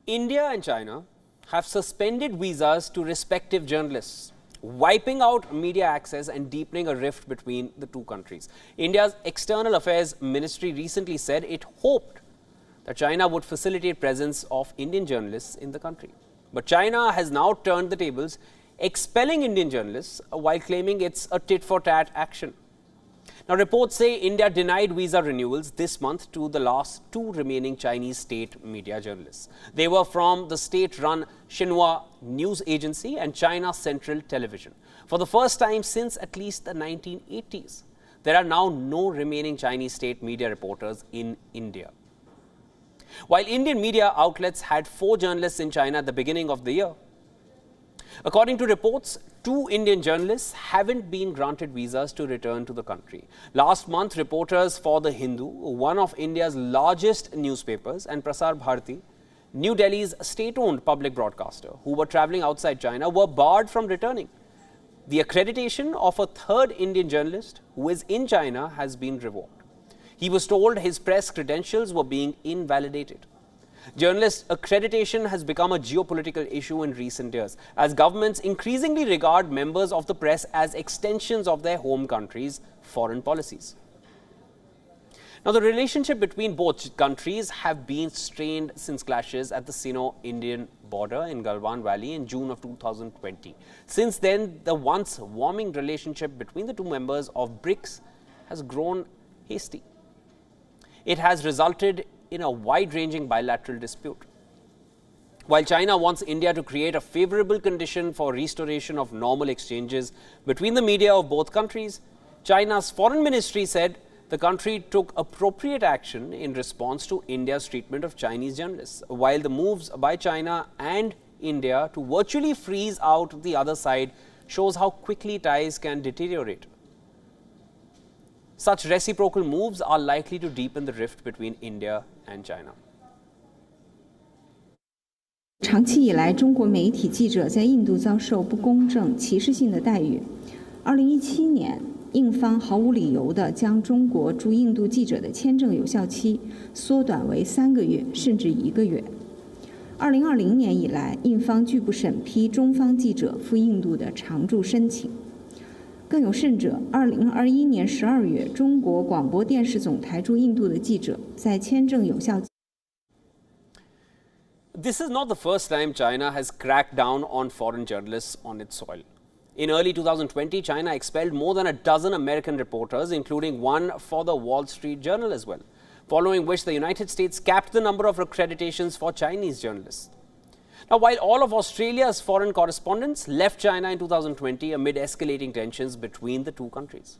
India and China have suspended visas to respective journalists, wiping out media access and deepening a rift between the two countries. India's External Affairs Ministry recently said it hoped that China would facilitate presence of Indian journalists in the country. But China has now turned the tables, expelling Indian journalists while claiming it's a tit-for-tat action. Now, reports say India denied visa renewals this month to the last two remaining Chinese state media journalists. They were from the state-run Xinhua News Agency and China Central Television. For the first time since at least the 1980s, there are now no remaining Chinese state media reporters in India. While Indian media outlets had 4 journalists in China at the beginning of the year, according to reports, 2 Indian journalists haven't been granted visas to return to the country. Last month, reporters for The Hindu, one of India's largest newspapers, and Prasar Bharati, New Delhi's state-owned public broadcaster, who were travelling outside China, were barred from returning. The accreditation of a third Indian journalist who is in China has been revoked. He was told his press credentials were being invalidated. Journalist accreditation has become a geopolitical issue in recent years, as governments increasingly regard members of the press as extensions of their home countries' foreign policies. Now, the relationship between both countries have been strained since clashes at the Sino-Indian border in Galwan Valley in June of 2020. Since then, the once warming relationship between the two members of BRICS has grown hasty. It has resulted in a wide-ranging bilateral dispute. While China wants India to create a favorable condition for restoration of normal exchanges between the media of both countries, China's foreign ministry said the country took appropriate action in response to India's treatment of Chinese journalists, while the moves by China and India to virtually freeze out the other side shows how quickly ties can deteriorate. Such reciprocal moves are likely to deepen the rift between India and China. 长期以来，中国媒体记者在印度遭受不公正、歧视性的待遇。2017年，印方毫无理由地将中国驻印度记者的签证有效期缩短为3个月，甚至1个月。2020年以来，印方拒不审批中方记者赴印度的常驻申请。 更有甚者，2021年12月，中国广播电视总台驻印度的记者在签证有效。 This is not the first time China has cracked down on foreign journalists on its soil. In early 2020, China expelled more than a dozen American reporters, including one for the Wall Street Journal as well, following which the United States capped the number of accreditations for Chinese journalists. Now, while all of Australia's foreign correspondents left China in 2020 amid escalating tensions between the two countries.